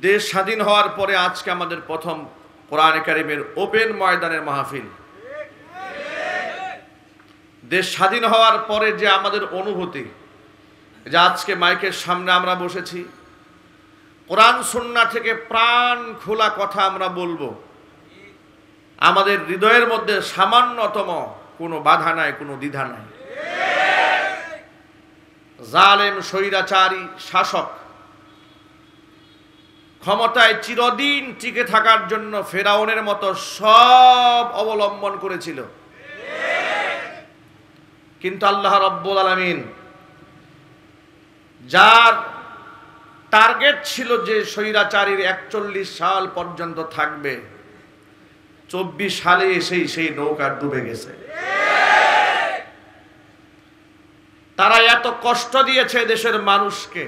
দেশ স্বাধীন হওয়ার পরে আজকে আমাদের প্রথম কোরআনে কারিমের ওপেন ময়দানের মাহফিল। দেশ স্বাধীন হওয়ার পরে যে আমাদের অনুভূতি, যে আজকে মাইকের সামনে আমরা বসেছি, কোরআন সুন্নাহ থেকে প্রাণ খোলা কথা আমরা বলবো, আমাদের হৃদয়ের মধ্যে সামান্যতম কোনো বাধা নাই, কোনো দ্বিধা নাই। জালেম স্বৈরাচারী শাসক ক্ষমতায় চিরদিন টিকে থাকার জন্য ফেরাউনের মতো সব অবলম্বন করেছিল, কিন্তু আল্লাহ রাব্বুল আলামিন যার টার্গেট ছিল যে স্বৈরাচারীর 41 সাল পর্যন্ত থাকবে, 24 সালে এসেই সেই নৌকা ডুবে গেছে। তারা এত কষ্ট দিয়েছে দেশের মানুষকে,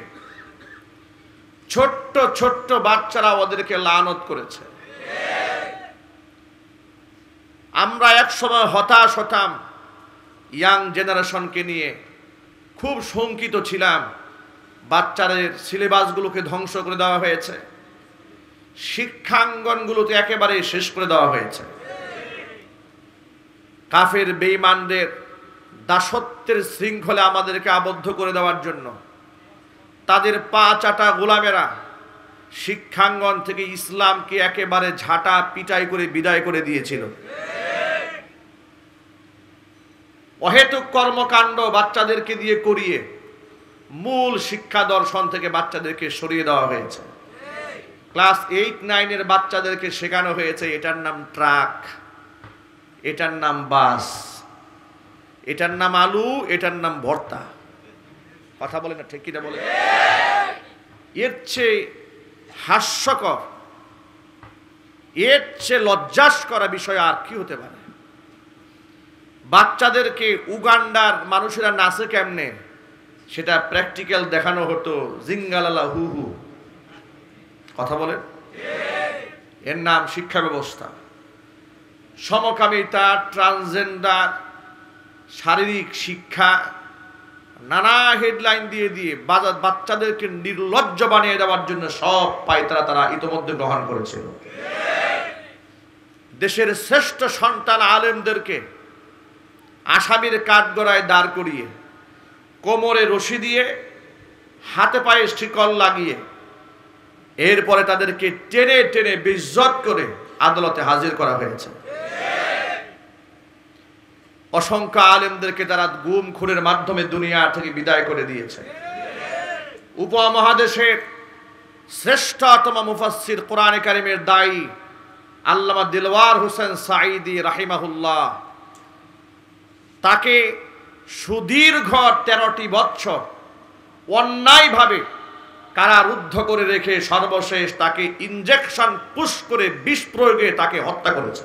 ছোট্ট ছোট্ট বাচ্চারা ওদেরকে লানত করেছে। আমরা এক সময় হতাশ হতাম, ইয়াং জেনারেশনকে নিয়ে খুব শঙ্কিত ছিলাম। বাচ্চাদের সিলেবাসগুলোকে ধ্বংস করে দেওয়া হয়েছে, শিক্ষাঙ্গনগুলোতে একেবারে শেষ করে দেওয়া হয়েছে। কাফের বেঈমানদের দাসত্বের শৃঙ্খলে আমাদেরকে আবদ্ধ করে দেওয়ার জন্য তাদের পা চাটা গোলামেরা শিক্ষাঙ্গন থেকে ইসলামকে একেবারে ঝাঁটা পিটাই করে বিদায় করে দিয়েছিল। অহেতুক কর্মকাণ্ড বাচ্চাদেরকে দিয়ে করিয়ে মূল শিক্ষা দর্শন থেকে বাচ্চাদেরকে সরিয়ে দেওয়া হয়েছে। ক্লাস 8-9 এর বাচ্চাদেরকে শেখানো হয়েছে এটার নাম ট্রাক, এটার নাম বাস, এটার নাম আলু, এটার নাম ভর্তা। কথা বলে না, ঠিক কিনা বলে? এর চেয়ে হাস্যকর, এর চেয়ে লজ্জাস্কর বিষয় আর কি হতে পারে? বাচ্চাদেরকে উগান্ডার মানুষেরা নাচে কেমনে সেটা প্র্যাকটিক্যাল দেখানো হতো, জিঙ্গালালা হু হু। কথা বলেন? এর নাম শিক্ষা ব্যবস্থা। সমকামিতা, ট্রান্সজেন্ডার, শারীরিক শিক্ষা, নানা হেডলাইন দিয়ে দিয়ে বাচ্চাদেরকে নির্লজ্জ বানিয়ে দেওয়ার জন্য সব পায়তারা তারা ইতোমধ্যে গ্রহণ করেছিল। দেশের শ্রেষ্ঠ সন্তান আলেমদেরকে আসামির কাঠগড়ায় দাঁড় করিয়ে কোমরে রশি দিয়ে হাতে পায়ে শিকল লাগিয়ে এরপরে তাদেরকে টেনে টেনে বেইজ্জত করে আদালতে হাজির করা হয়েছে। অসংখ্য আলেমদেরকে তারা গুম খুনের মাধ্যমে দুনিয়া থেকে বিদায় করে দিয়েছে। উপমহাদেশের শ্রেষ্ঠতম মুফাসসির কোরআনে কারিমের দায়ী আল্লামা দিলওয়ার হোসেন সাঈদী রাহিমাহুল্লাহ, তাকে সুদীর্ঘ 13টি বছর অন্যায়ভাবে কারারুদ্ধ করে রেখে সর্বশেষ তাকে ইনজেকশন পুশ করে বিষ প্রয়োগে তাকে হত্যা করেছে।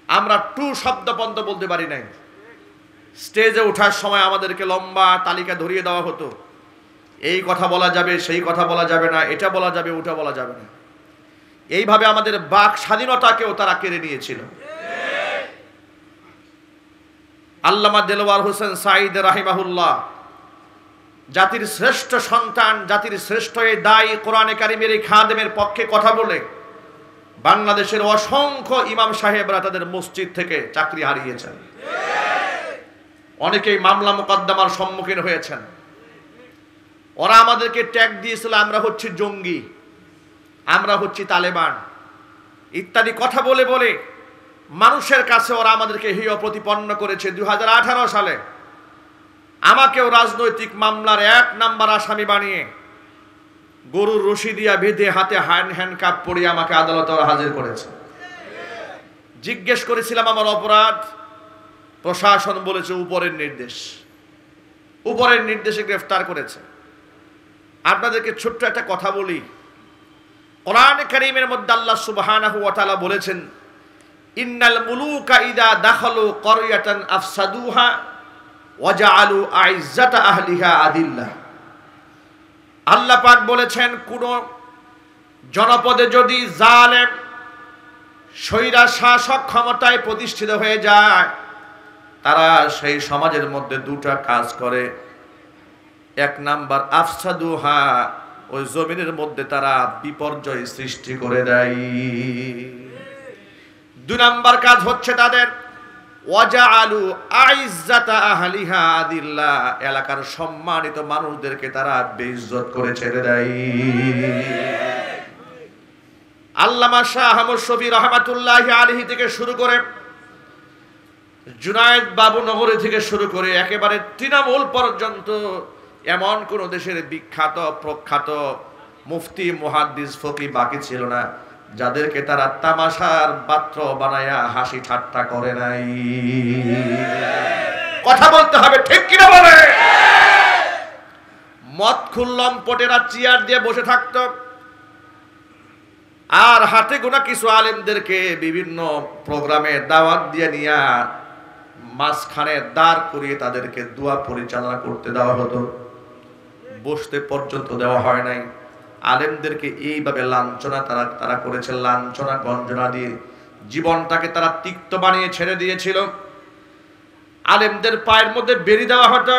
আমরা টু শব্দ পর্যন্ত বলতে পারি নাই। স্টেজে ওঠার সময় আমাদেরকে লম্বা তালিকা ধরিয়ে দেওয়া হতো, এই কথা বলা যাবে, সেই কথা বলা যাবে না, এটা বলা যাবে, ওটা বলা যাবে না। এইভাবে আমাদের বাক স্বাধীনতাকেও তারা কেড়ে নিয়েছিল। আল্লামা দেলওয়ার হোসেন সাঈদ রাহিমাহুল্লাহ জাতির শ্রেষ্ঠ সন্তান, জাতির শ্রেষ্ঠ এই দায়ী কোরআনে কারিমের এই খাদেমের পক্ষে কথা বলে বাংলাদেশের অসংখ্য ইমাম সাহেবরা তাদের মসজিদ থেকে চাকরি হারিয়েছেন। অনেকেই মামলা মোকদ্দমার সম্মুখীন হয়েছেন। ওরা আমাদেরকে ট্যাগ দিয়েছিল আমরা হচ্ছি জঙ্গি, আমরা হচ্ছি তালেবান ইত্যাদি কথা বলে বলে মানুষের কাছে ওরা আমাদেরকে হেয় প্রতিপন্ন করেছে। 2018 সালে আমাকেও রাজনৈতিক মামলার 1 নাম্বার আসামি বানিয়ে গরুর রশি দিয়া বেঁধে হাতে হ্যান্ডকাপ পরিয়ে আমাকে আদালতে হাজির করেছে। জিজ্ঞেস করেছিলাম আমার অপরাধ, প্রশাসন বলেছে উপরের নির্দেশ, উপরের নির্দেশে গ্রেফতার করেছে। আপনাদেরকে ছোট্ট একটা কথা বলি, কোরআনে কারীমের মধ্যে আল্লাহ সুবহানাহু ওয়া তাআলা বলেছেন, ইন্নাল মুলুকা ইদা দাখালু ক্বরিয়াতান আফসাদুহা ওয়া জাআলু আইজ্জাতা আহলিহা আদিল্লাহ। আল্লাহ পাক বলেছেন, কোন জনপদে যদি জালেম স্বৈরা শাসক ক্ষমতায় প্রতিষ্ঠিত হয়ে যায়, তারা সেই সমাজের মধ্যে দুটা কাজ করে। 1 নাম্বার আফসাদুহা, ওই জমিনের মধ্যে তারা বিপর্যয় সৃষ্টি করে দেয়। 2 নাম্বার কাজ হচ্ছে তাদের ওয়াজআলু আইজ্জাতা আহলিহা আদিল্লা, এলাকার সম্মানিত মানুষদেরকে তারা বেইজ্জত করে ছেড়ে দেয়। আল্লামা শাহ আহমদ শফী রহমাতুল্লাহি আলাইহি থেকে শুরু করে জুনায়েদ বাবু নগরী থেকে শুরু করে একেবারে তৃণমূল পর্যন্ত এমন কোন দেশের বিখ্যাত প্রখ্যাত মুফতি মুহাদ্দিস ফকিহ বাকি ছিল না যাদেরকে তারা তামাশার পাত্র বানায়া হাসি ঠাট্টা করে নাই। কথা বলতে হবে, ঠিক কিনা বলে? মদ খুল্লম পটেরা চেয়ার দিয়ে বসে থাকতো, আর হাতে গোনা কিছু আলেমদেরকে বিভিন্ন প্রোগ্রামে দাওয়াত দিয়ে নিয়া মাঝখানে দাঁড় করিয়ে তাদেরকে দোয়া পরিচালনা করতে দেওয়া হতো, বসতে পর্যন্ত দেওয়া হয় নাই। আলেমদেরকে এইভাবে লাঞ্ছনা তারা করেছে, লাঞ্ছনা গঞ্জনা দিয়ে জীবনটাকে তারা তিক্ত বানিয়ে ছেড়ে দিয়েছিল। আলেমদের পায়ের মধ্যে বেরি দেওয়া হতো,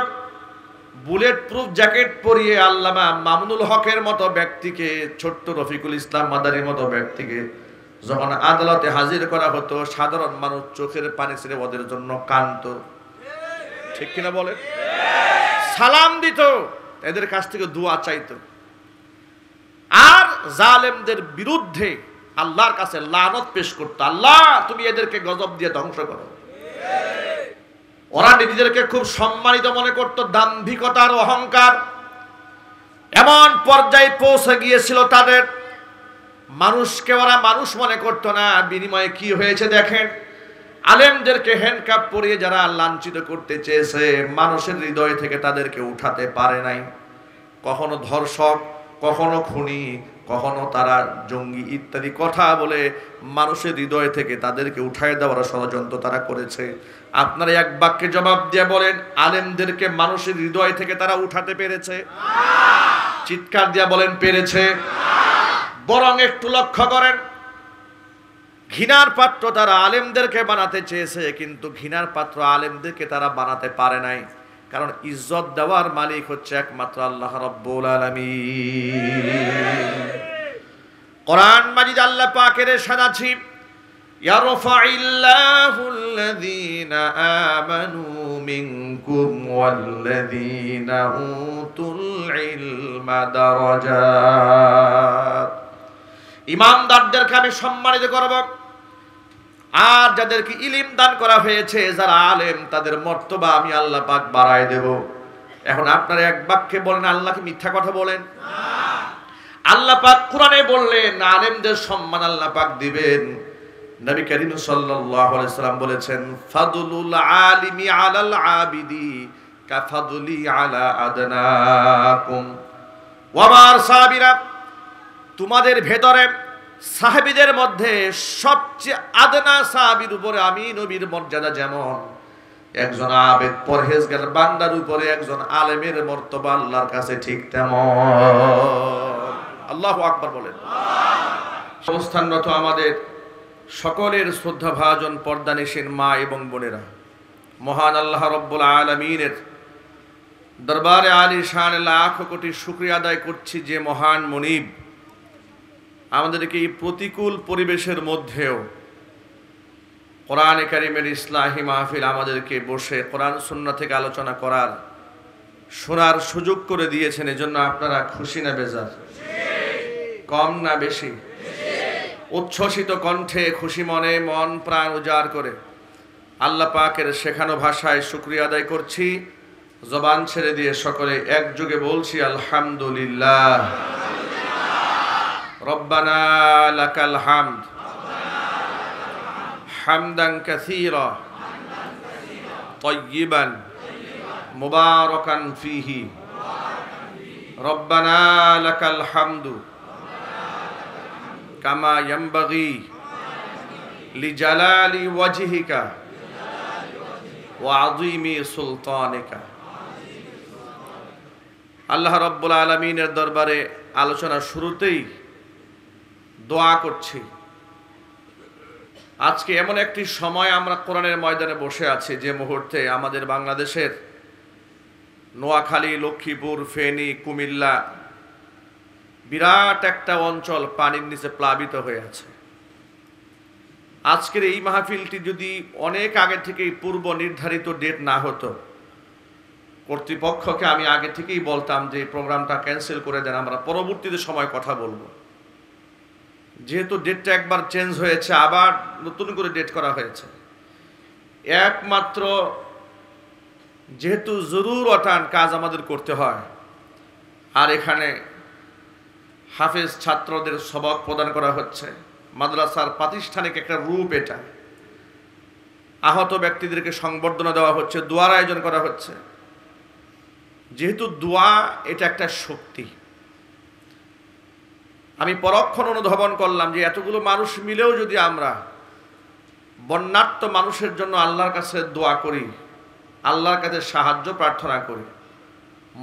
বুলেট প্রুফ জ্যাকেট পরিয়ে আল্লামা মামুনুল হকের মতো ব্যক্তিকে, ছোট্ট রফিকুল ইসলাম মাদারির মতো ব্যক্তিকে যখন আদালতে হাজির করা হতো, সাধারণ মানুষ চোখের পানি ছেড়ে ওদের জন্য কাঁদতো, ঠিক কিনা বলে? সালাম দিত, এদের কাছ থেকে দোয়া চাইতো, আর জালেমদের বিরুদ্ধে আল্লাহর কাছে লানত পেশ করতো, আল্লাহ তুমি এদেরকে গজব দিয়ে ধ্বংস করো। ওরা নিজেদেরকে খুব সম্মানিত মনে করত, দাম্ভিকতার অহংকার এমন পর্যায়ে পৌঁছে গিয়েছিল তাদের, মানুষকে ওরা মানুষ মনে করত না। বিনিময়ে কি হয়েছে দেখেন, আলেমদেরকে হ্যান্ডকাপ পরিয়ে যারা লাঞ্ছিত করতে চেয়েছে, মানুষের হৃদয় থেকে তাদেরকে উঠাতে পারে নাই। কখনো ধর্ষক, কখনো খুনি, কখনো তারা জঙ্গি ইত্যাদি কথা বলে মানুষের হৃদয় থেকে তাদেরকে উঠায় দেওয়ার ষড়যন্ত্র তারা করেছে। আপনারা এক বাক্যে জবাব দিয়ে বলেন, আলেমদেরকে মানুষের হৃদয় থেকে তারা উঠাতে পেরেছে? চিৎকার দিয়া বলেন, পেরেছে? বরং একটু লক্ষ্য করেন, ঘৃণার পাত্র তারা আলেমদেরকে বানাতে চেয়েছে, কিন্তু ঘৃণার পাত্র আলেমদেরকে তারা বানাতে পারে নাই। কারণ ইজ্জত দেওয়ার মালিক হচ্ছে একমাত্র আল্লাহ রাব্বুল আলামিন। কোরআন মাজিদ আল্লাহ পাকের ইরশাদ আছে, ইয়ারফাইল্লাহুল্লাযীনা আমানু মিনকুম ওয়াল্লাযীনা উতুল ইলমা দারাজাত। ঈমানদারদেরকে আমি সম্মানিত করব, আর যাদেরকে ইলম দান করা হয়েছে, যারা আলেম, তাদের মর্তবা আমি আল্লাহ পাক বাড়ায় দেব। এখন আপনারা এক বাক্যে বলেন, আল্লাহ কি মিথ্যা কথা বলেন? আল্লাহ পাক কোরআনে বললেন আলেমদের সম্মান আল্লাহ পাক দিবেন। নবী করিম সাল্লাল্লাহু আলাইহি সাল্লাম বলেছেন, ফাদলুল আলিমি আলাল আবিদি কাফাদলি আলা আদনাকুম। ওয়াবার সাহাবীরা, তোমাদের ভেতরে সাহাবীদের মধ্যে সবচেয়ে আদনা সাহাবীর উপরে আমি নবীর মর্যাদা যেমন, একজন আবেদ পরহেজগার বান্দার উপরে একজন আলেমের মর্তবা আল্লাহর কাছে ঠিক তেমন। আল্লাহু আকবার বলেন। অবস্থানরত আমাদের সকলের শ্রদ্ধাভাজন পর্দানিশীন মা এবং বোনেরা, মহান আল্লাহ রব্বুল আলামিনের দরবারে আলিশান লাখ কোটি শুকরিয়া আদায় করছি যে মহান মুনিব আমাদেরকে এই প্রতিকূল পরিবেশের মধ্যেও কোরআনে কারিমের ইসলাহি মাহফিল আমাদেরকে বসে কোরআন সুন্নাহ থেকে আলোচনা করার, শোনার সুযোগ করে দিয়েছেন। এজন্য আপনারা খুশি না বেজার? কম না বেশি? উচ্ছ্বসিত কণ্ঠে, খুশি মনে, মন প্রাণ উজাড় করে আল্লাহ পাকের শেখানো ভাষায় শুকরিয়া আদায় করছি। জবান ছেড়ে দিয়ে সকলে একযোগে বলছি আলহামদুলিল্লাহ। রব্বানা লাকাল হামদ হামদান কাসীরা তাইয়িবান মুবারাকান ফীহি। রব্বানা লাকাল হামদু কামা ইয়ানবাগি লিজালালি ওয়াজহিকা ওয়া আযীমি সুলতানিকা। আল্লাহ রাব্বুল আলামিনের দরবারে আলোচনা শুরুতেই দোয়া করছি, আজকে এমন একটি সময় আমরা কোরআনের ময়দানে বসে আছি যে মুহূর্তে আমাদের বাংলাদেশের নোয়াখালী, লক্ষ্মীপুর, ফেনী, কুমিল্লা বিরাট একটা অঞ্চল পানির নিচে প্লাবিত হয়ে আছে। আজকের এই মাহফিলটি যদি অনেক আগে থেকেই পূর্ব নির্ধারিত ডেট না হতো, কর্তৃপক্ষকে আমি আগে থেকেই বলতাম যে প্রোগ্রামটা ক্যান্সেল করে দেন, আমরা পরবর্তীতে সময় কথা বলবো। যেহেতু ডেটটা একবার চেঞ্জ হয়েছে, আবার নতুন করে ডেট করা হয়েছে। একমাত্র যেহেতু জরুরতান কাজ আমাদের করতে হয়, আর এখানে হাফেজ ছাত্রদের সবক প্রদান করা হচ্ছে, মাদ্রাসার প্রাতিষ্ঠানিক একটা রূপ এটা। আহত ব্যক্তিদেরকে সংবর্ধনা দেওয়া হচ্ছে, দোয়ার আয়োজন করা হচ্ছে। যেহেতু দোয়া এটা একটা শক্তি, আমি পরক্ষণ অনুধাবন করলাম যে এতগুলো মানুষ মিলেও যদি আমরা বন্যার্ত মানুষের জন্য আল্লাহর কাছে দোয়া করি, আল্লাহর কাছে সাহায্য প্রার্থনা করি,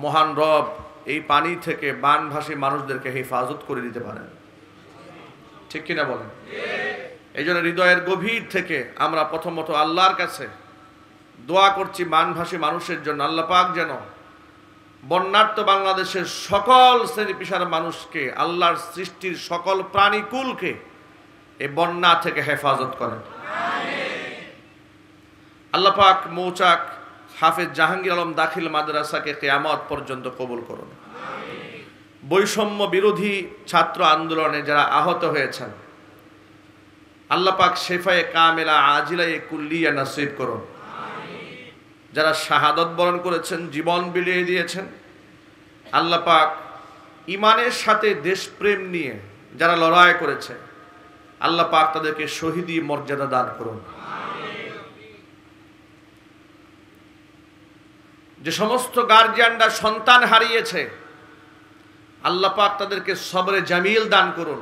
মহান রব এই পানি থেকে বানভাসী মানুষদেরকে হেফাজত করে দিতে পারেন। ঠিক কিনা বলেন? এই জন্য হৃদয়ের গভীর থেকে আমরা প্রথমত আল্লাহর কাছে দোয়া করছি বানভাসী মানুষের জন্য। আল্লাহ পাক যেন বন্যার্ত বাংলাদেশের সকল শ্রেণী পেশার মানুষকে, আল্লাহর সৃষ্টির সকল প্রাণীকুলকে এই বন্যা থেকে হেফাজত করেন। আল্লাহ পাক মৌচাক হাফেজ জাহাঙ্গীর আলম দাখিল মাদ্রাসাকে কিয়ামত পর্যন্ত কবুল করুন। বৈষম্য বিরোধী ছাত্র আন্দোলনে যারা আহত হয়েছেন, আল্লাহ পাক শেফায়ে কামেলা আজিলায়ে কুল্লিয়া নসিব করুন। যারা শাহাদত বরণ করেছেন, জীবন বিলিয়ে দিয়েছেন, আল্লাহ পাক ইমানের সাথে দেশপ্রেম নিয়ে যারা লড়াই করেছে, আল্লাহ পাক তাদেরকে শহীদি মর্যাদা দান করুন। যে সমস্ত গার্জিয়ানরা সন্তান হারিয়েছে, আল্লাহ পাক তাদেরকে সবরে জামিল দান করুন।